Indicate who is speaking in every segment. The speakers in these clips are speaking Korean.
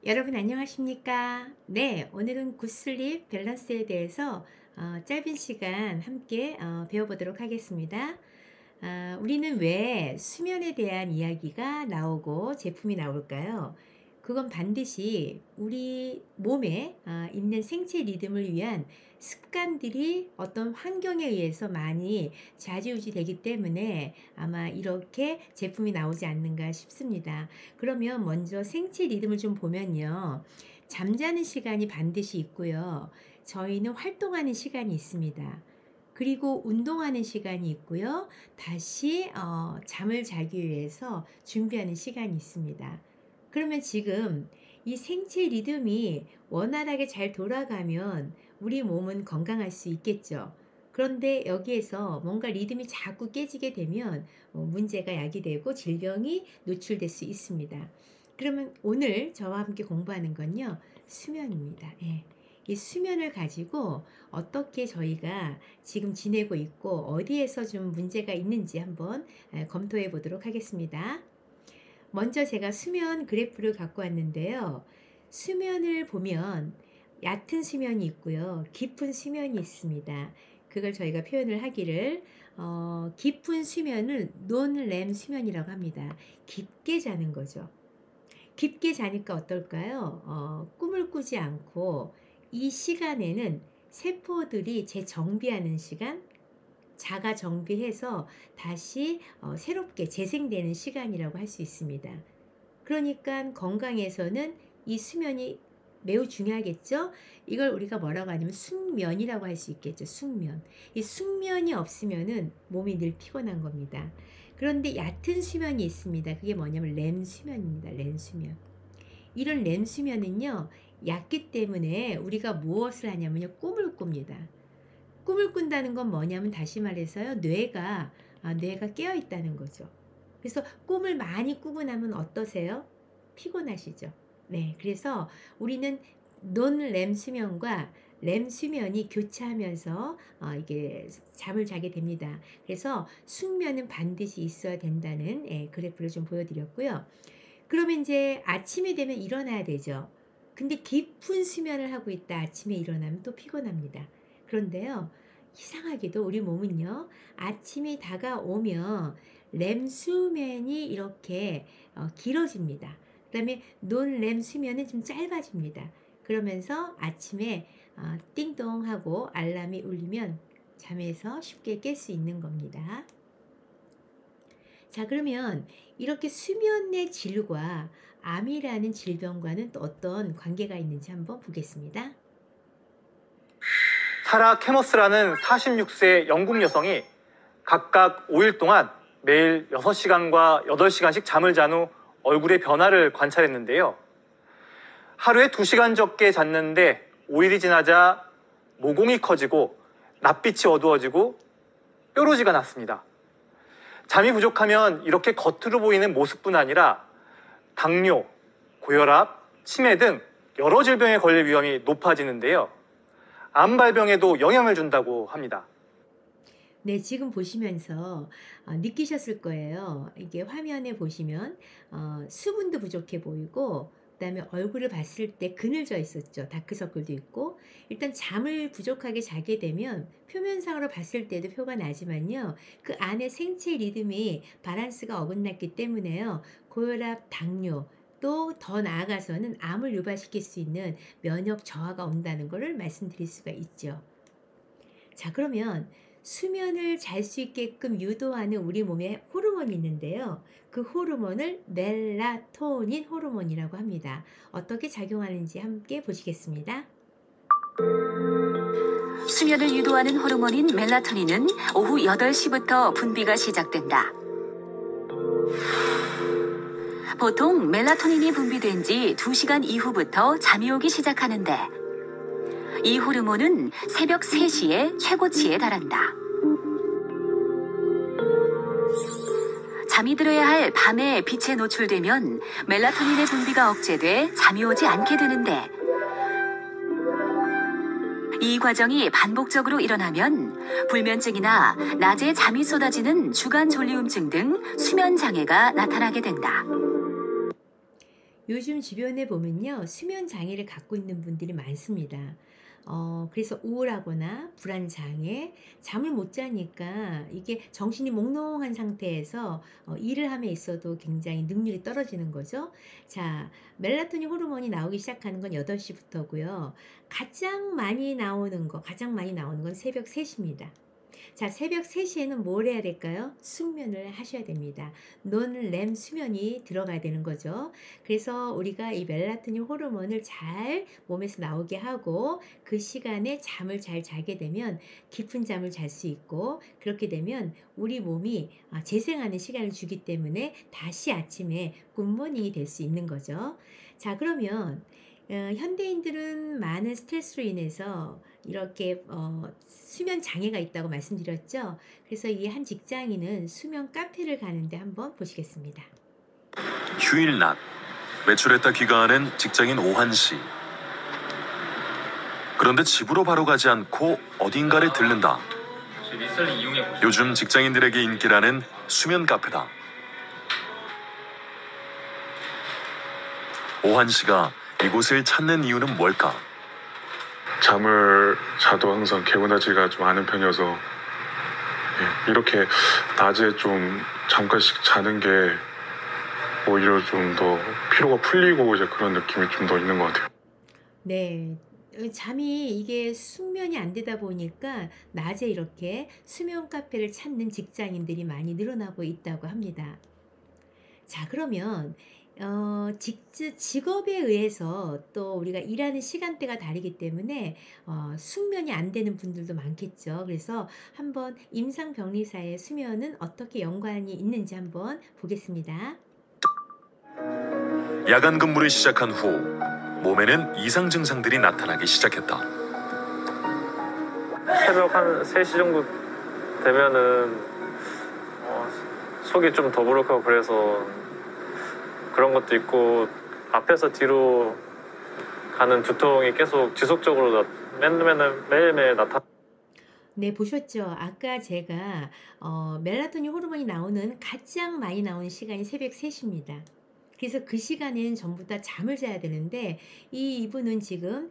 Speaker 1: 여러분 안녕하십니까? 네, 오늘은 굿슬립 밸런스에 대해서 짧은 시간 함께 배워보도록 하겠습니다. 우리는 왜 수면에 대한 이야기가 나오고 제품이 나올까요? 그건 반드시 우리 몸에 있는 생체 리듬을 위한 습관들이 어떤 환경에 의해서 많이 좌지우지 되기 때문에 아마 이렇게 제품이 나오지 않는가 싶습니다. 그러면 먼저 생체 리듬을 좀 보면요. 잠자는 시간이 반드시 있고요. 저희는 활동하는 시간이 있습니다. 그리고 운동하는 시간이 있고요. 다시 잠을 자기 위해서 준비하는 시간이 있습니다. 그러면 지금 이 생체 리듬이 원활하게 잘 돌아가면 우리 몸은 건강할 수 있겠죠. 그런데 여기에서 뭔가 리듬이 자꾸 깨지게 되면 문제가 야기되고 질병이 노출될 수 있습니다. 그러면 오늘 저와 함께 공부하는 건요. 수면입니다. 예. 이 수면을 가지고 어떻게 저희가 지금 지내고 있고 어디에서 좀 문제가 있는지 한번 검토해 보도록 하겠습니다. 먼저 제가 수면 그래프를 갖고 왔는데요. 수면을 보면 얕은 수면이 있고요. 깊은 수면이 있습니다. 그걸 저희가 표현을 하기를 깊은 수면을 논렘 수면이라고 합니다. 깊게 자는 거죠. 깊게 자니까 어떨까요? 꿈을 꾸지 않고 이 시간에는 세포들이 재정비하는 시간, 자가 정비해서 다시 새롭게 재생되는 시간이라고 할 수 있습니다. 그러니까 건강에서는 이 수면이 매우 중요하겠죠. 이걸 우리가 뭐라고 하냐면 숙면이라고 할 수 있겠죠. 숙면. 이 숙면이 없으면은 몸이 늘 피곤한 겁니다. 그런데 얕은 수면이 있습니다. 그게 뭐냐면 렘 수면입니다. 렘 수면. 이런 렘 수면은요, 얕기 때문에 우리가 무엇을 하냐면요, 꿈을 꿉니다. 꿈을 꾼다는 건 뭐냐면 다시 말해서요, 뇌가 깨어 있다는 거죠. 그래서 꿈을 많이 꾸고 나면 어떠세요? 피곤하시죠? 네, 그래서 우리는 논렘 수면과 렘 수면이 교차하면서 이게 잠을 자게 됩니다. 그래서 숙면은 반드시 있어야 된다는 그래프를 좀 보여드렸고요. 그러면 이제 아침이 되면 일어나야 되죠. 근데 깊은 수면을 하고 있다 아침에 일어나면 또 피곤합니다. 그런데요, 이상하게도 우리 몸은요, 아침이 다가오면 렘 수면이 이렇게 길어집니다. 그다음에 논렘 수면은 좀 짧아집니다. 그러면서 아침에 띵동 하고 알람이 울리면 잠에서 쉽게 깰 수 있는 겁니다. 자, 그러면 이렇게 수면의 질과 암이라는 질병과는 또 어떤 관계가 있는지 한번 보겠습니다.
Speaker 2: 사라 캐머스라는 46세 영국 여성이 각각 5일 동안 매일 6시간과 8시간씩 잠을 잔 후 얼굴의 변화를 관찰했는데요. 하루에 2시간 적게 잤는데 5일이 지나자 모공이 커지고 낯빛이 어두워지고 뾰루지가 났습니다. 잠이 부족하면 이렇게 겉으로 보이는 모습뿐 아니라 당뇨, 고혈압, 치매 등 여러 질병에 걸릴 위험이 높아지는데요. 암 발병에도 영향을 준다고 합니다.
Speaker 1: 네, 지금 보시면서 느끼셨을 거예요. 이게 화면에 보시면 수분도 부족해 보이고, 그다음에 얼굴을 봤을 때 그늘져 있었죠. 다크서클도 있고. 일단 잠을 부족하게 자게 되면 표면상으로 봤을 때도 표가 나지만요. 그 안에 생체 리듬이 밸런스가 어긋났기 때문에요. 고혈압, 당뇨, 또 더 나아가서는 암을 유발시킬 수 있는 면역 저하가 온다는 것을 말씀드릴 수가 있죠. 자, 그러면 수면을 잘 수 있게끔 유도하는 우리 몸에 호르몬이 있는데요. 그 호르몬을 멜라토닌 호르몬이라고 합니다. 어떻게 작용하는지 함께 보시겠습니다.
Speaker 3: 수면을 유도하는 호르몬인 멜라토닌은 오후 8시부터 분비가 시작된다. 보통 멜라토닌이 분비된 지 2시간 이후부터 잠이 오기 시작하는데 이 호르몬은 새벽 3시에 최고치에 달한다. 잠이 들어야 할 밤에 빛에 노출되면 멜라토닌의 분비가 억제돼 잠이 오지 않게 되는데 이 과정이 반복적으로 일어나면 불면증이나 낮에 잠이 쏟아지는 주간 졸리움증 등 수면 장애가 나타나게 된다.
Speaker 1: 요즘 주변에 보면요, 수면 장애를 갖고 있는 분들이 많습니다. 그래서 우울하거나 불안 장애, 잠을 못 자니까 이게 정신이 몽롱한 상태에서 일을 함에 있어도 굉장히 능률이 떨어지는 거죠. 자, 멜라토닌 호르몬이 나오기 시작하는 건 8시부터고요. 가장 많이 나오는 건 새벽 3시입니다. 자, 새벽 3시에는 뭘 해야 될까요? 숙면을 하셔야 됩니다. 논렘 수면이 들어가야 되는 거죠. 그래서 우리가 이 멜라토닌 호르몬을 잘 몸에서 나오게 하고 그 시간에 잠을 잘 자게 되면 깊은 잠을 잘 수 있고, 그렇게 되면 우리 몸이 재생하는 시간을 주기 때문에 다시 아침에 굿모닝이 될 수 있는 거죠. 자, 그러면 현대인들은 많은 스트레스로 인해서 이렇게 수면 장애가 있다고 말씀드렸죠. 그래서 이 한 직장인은 수면 카페를 가는데 한번 보시겠습니다.
Speaker 4: 휴일 낮, 외출했다 귀가하는 직장인 오한 씨. 그런데 집으로 바로 가지 않고 어딘가를 들른다. 요즘 직장인들에게 인기라는 수면 카페다. 오한 씨가 이곳을 찾는 이유는 뭘까?
Speaker 5: 잠을 자도 항상 개운하지가 좀 않은 편이어서 이렇게 낮에 좀 잠깐씩 자는 게 오히려 좀 더 피로가 풀리고 이제 그런 느낌이 좀 더 있는 것 같아요.
Speaker 1: 네. 잠이 이게 숙면이 안 되다 보니까 낮에 이렇게 수면 카페를 찾는 직장인들이 많이 늘어나고 있다고 합니다. 자, 그러면 직업에 의해서 또 우리가 일하는 시간대가 다르기 때문에 숙면이 안 되는 분들도 많겠죠. 그래서 한번 임상병리사의 수면은 어떻게 연관이 있는지 한번 보겠습니다.
Speaker 4: 야간 근무를 시작한 후 몸에는 이상 증상들이 나타나기 시작했다.
Speaker 6: 새벽 한 3시 정도 되면은 속이 좀 더부룩하고 그래서 그런 것도 있고, 앞에서 뒤로 가는 두통이 계속 지속적으로 매일매일 나타나.
Speaker 1: 네, 보셨죠? 아까 제가 멜라토닌 호르몬이 나오는 가장 많이 나오는 시간이 새벽 3시입니다. 그래서 그 시간에는 전부 다 잠을 자야 되는데 이분은 지금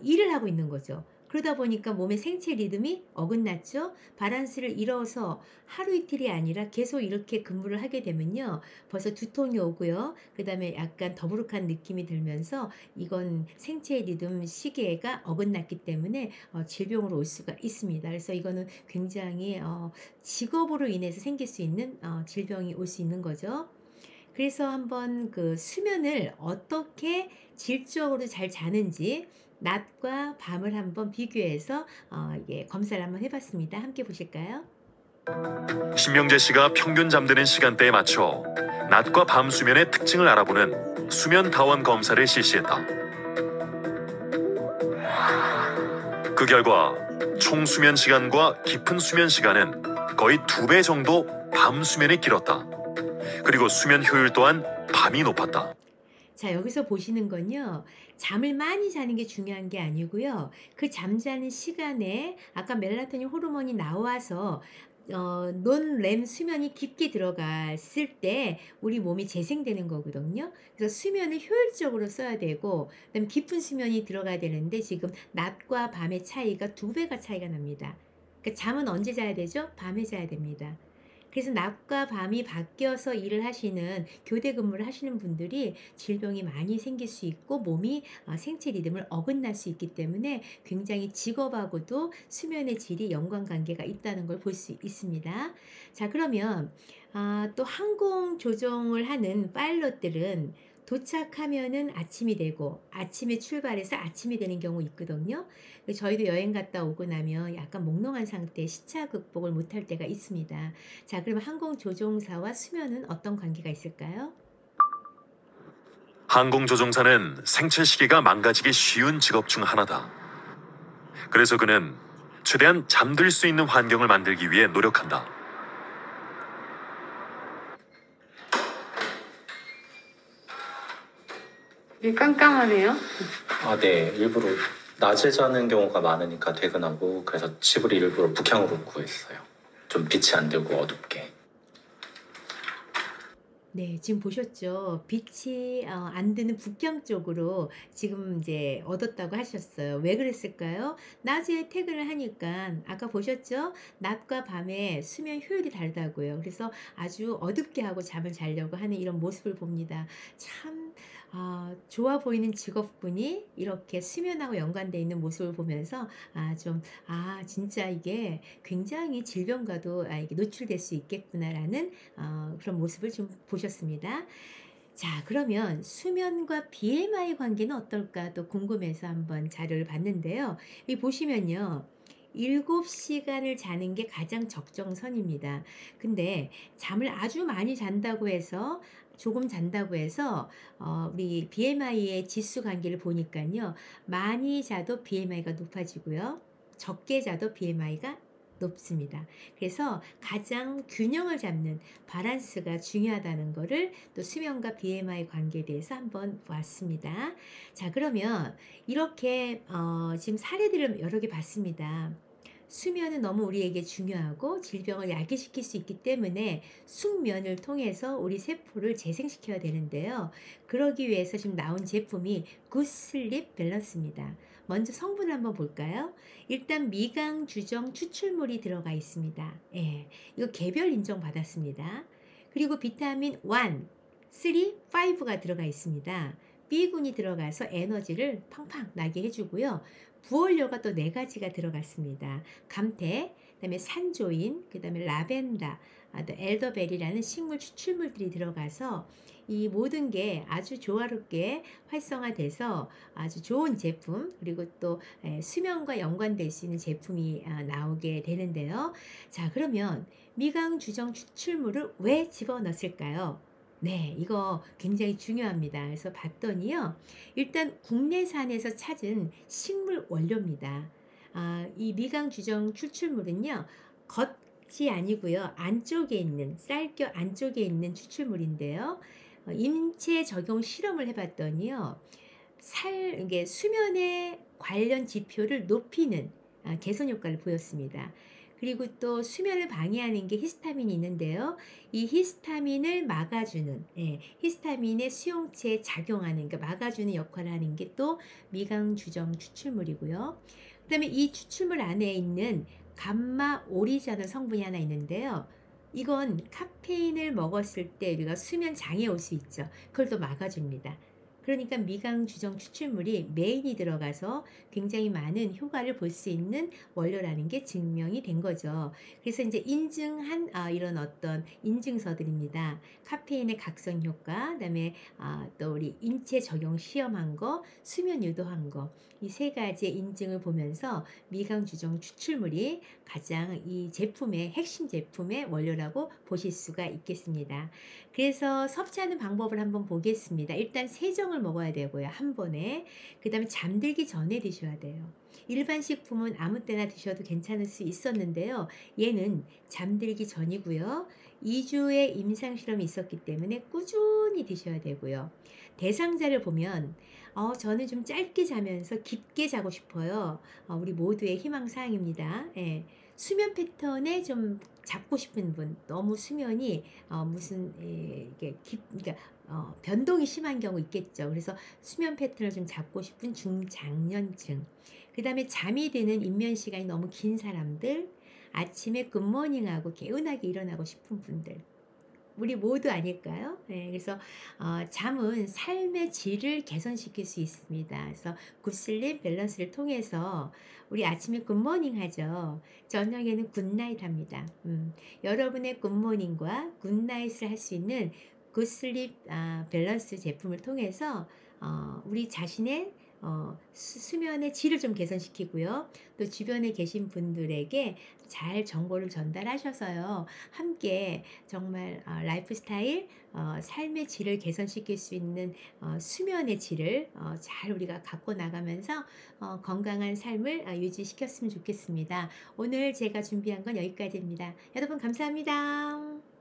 Speaker 1: 일을 하고 있는 거죠. 그러다 보니까 몸의 생체 리듬이 어긋났죠. 밸런스를 잃어서 하루 이틀이 아니라 계속 이렇게 근무를 하게 되면요, 벌써 두통이 오고요, 그 다음에 약간 더부룩한 느낌이 들면서 이건 생체 리듬 시계가 어긋났기 때문에 질병으로 올 수가 있습니다. 그래서 이거는 굉장히 직업으로 인해서 생길 수 있는 질병이 올 수 있는 거죠. 그래서 한번 그 수면을 어떻게 질적으로 잘 자는지 낮과 밤을 한번 비교해서 검사를 한번 해봤습니다. 함께 보실까요?
Speaker 4: 신명재 씨가 평균 잠드는 시간대에 맞춰 낮과 밤 수면의 특징을 알아보는 수면 다원 검사를 실시했다. 그 결과 총 수면 시간과 깊은 수면 시간은 거의 2배 정도 밤 수면이 길었다. 그리고 수면 효율 또한 밤이 높았다.
Speaker 1: 자, 여기서 보시는 건요, 잠을 많이 자는 게 중요한 게 아니고요, 그 잠자는 시간에 아까 멜라토닌 호르몬이 나와서 논렘 수면이 깊게 들어갔을 때 우리 몸이 재생되는 거거든요. 그래서 수면을 효율적으로 써야 되고, 그다음에 깊은 수면이 들어가야 되는데 지금 낮과 밤의 차이가 2배가 차이가 납니다. 그러니까 잠은 언제 자야 되죠? 밤에 자야 됩니다. 그래서 낮과 밤이 바뀌어서 일을 하시는, 교대 근무를 하시는 분들이 질병이 많이 생길 수 있고 몸이 생체 리듬을 어긋날 수 있기 때문에 굉장히 직업하고도 수면의 질이 연관관계가 있다는 걸 볼 수 있습니다. 자, 그러면 또 항공 조종을 하는 파일럿들은 도착하면은 아침이 되고 아침에 출발해서 아침이 되는 경우 있거든요. 저희도 여행 갔다 오고 나면 약간 몽롱한 상태에 시차 극복을 못할 때가 있습니다. 자, 그럼 항공조종사와 수면은 어떤 관계가 있을까요?
Speaker 4: 항공조종사는 생체 시계가 망가지기 쉬운 직업 중 하나다. 그래서 그는 최대한 잠들 수 있는 환경을 만들기 위해 노력한다.
Speaker 7: 깜깜하네요.
Speaker 8: 네. 일부러 낮에 자는 경우가 많으니까 퇴근하고, 그래서 집을 일부러 북향으로 구했어요. 좀 빛이 안 들고 어둡게.
Speaker 1: 네, 지금 보셨죠? 빛이 안 드는 북경 쪽으로 지금 이제 얻었다고 하셨어요. 왜 그랬을까요? 낮에 퇴근을 하니까 아까 보셨죠? 낮과 밤의 수면 효율이 다르다고요. 그래서 아주 어둡게 하고 잠을 자려고 하는 이런 모습을 봅니다. 참 좋아 보이는 직업군이 이렇게 수면하고 연관되어 있는 모습을 보면서 진짜 이게 굉장히 질병과도 이게 노출될 수 있겠구나라는 그런 모습을 좀 보셨습니다. 자, 그러면 수면과 BMI 관계는 어떨까 또 궁금해서 한번 자료를 봤는데요. 여기 보시면요. 7시간을 자는 게 가장 적정선입니다. 근데 잠을 아주 많이 잔다고 해서 조금 잔다고 해서 우리 BMI의 지수 관계를 보니까요. 많이 자도 BMI가 높아지고요. 적게 자도 BMI가 높습니다. 그래서 가장 균형을 잡는 밸런스가 중요하다는 거를 또 수면과 BMI 관계에 대해서 한번 보았습니다. 자, 그러면 이렇게 지금 사례들을 여러 개 봤습니다. 수면은 너무 우리에게 중요하고 질병을 야기시킬 수 있기 때문에 숙면을 통해서 우리 세포를 재생시켜야 되는데요. 그러기 위해서 지금 나온 제품이 굿슬립 밸런스입니다. 먼저 성분을 한번 볼까요? 일단 미강 주정 추출물이 들어가 있습니다. 예, 이거 개별 인정 받았습니다. 그리고 비타민 1, 3, 5가 들어가 있습니다. B군이 들어가서 에너지를 팡팡 나게 해주고요. 부원료가 또 4가지가 들어갔습니다. 감태, 그다음에 산조인, 그다음에 라벤더, 또 엘더베리라는 식물 추출물들이 들어가서 이 모든 게 아주 조화롭게 활성화돼서 아주 좋은 제품, 그리고 또 수면과 연관될 수 있는 제품이 나오게 되는데요. 자, 그러면 미강 주정 추출물을 왜 집어넣었을까요? 네, 이거 굉장히 중요합니다. 그래서 봤더니요. 일단 국내산에서 찾은 식물 원료입니다. 이 미강 주정 추출물은요. 겉이 아니고요. 안쪽에 있는 쌀겨 안쪽에 있는 추출물인데요. 인체 적용 실험을 해봤더니요. 이게 수면의 관련 지표를 높이는 개선 효과를 보였습니다. 그리고 또 수면을 방해하는 게 히스타민이 있는데요. 이 히스타민을 막아주는, 히스타민의 수용체에 작용하는, 그러니까 막아주는 역할을 하는 게 또 미강 주정 추출물이고요. 그 다음에 이 추출물 안에 있는 감마 오리자는 성분이 하나 있는데요. 이건 카페인을 먹었을 때 우리가 수면 장애 올 수 있죠. 그걸 또 막아줍니다. 그러니까 미강 주정 추출물이 메인이 들어가서 굉장히 많은 효과를 볼 수 있는 원료라는 게 증명이 된 거죠. 그래서 이제 인증한 이런 어떤 인증서들입니다. 카페인의 각성 효과, 그다음에 또 우리 인체 적용 시험한 거, 수면 유도한 거, 이 3가지의 인증을 보면서 미강 주정 추출물이 가장 이 제품의 핵심 제품의 원료라고 보실 수가 있겠습니다. 그래서 섭취하는 방법을 한번 보겠습니다. 일단 세정을 먹어야 되고요. 한 번에. 그 다음에 잠들기 전에 드셔야 돼요. 일반 식품은 아무 때나 드셔도 괜찮을 수 있었는데요. 얘는 잠들기 전이고요. 2주의 임상실험이 있었기 때문에 꾸준히 드셔야 되고요. 대상자를 보면 저는 좀 짧게 자면서 깊게 자고 싶어요. 우리 모두의 희망사항입니다. 예. 수면 패턴에 좀 잡고 싶은 분, 너무 수면이 이게 그러니까 변동이 심한 경우 있겠죠. 그래서 수면 패턴을 좀 잡고 싶은 중장년층, 그 다음에 잠이 드는 입면 시간이 너무 긴 사람들, 아침에 굿모닝하고 개운하게 일어나고 싶은 분들, 우리 모두 아닐까요? 네, 그래서 잠은 삶의 질을 개선시킬 수 있습니다. 그래서 굿슬립 밸런스를 통해서 우리 아침에 굿모닝 하죠. 저녁에는 굿나잇 합니다. 여러분의 굿모닝과 굿나잇을 할 수 있는 굿슬립 밸런스 제품을 통해서 우리 자신의 수면의 질을 좀 개선시키고요. 또 주변에 계신 분들에게 잘 정보를 전달하셔서요. 함께 정말 라이프 스타일, 삶의 질을 개선시킬 수 있는 수면의 질을 잘 우리가 갖고 나가면서 건강한 삶을 유지시켰으면 좋겠습니다. 오늘 제가 준비한 건 여기까지입니다. 여러분 감사합니다.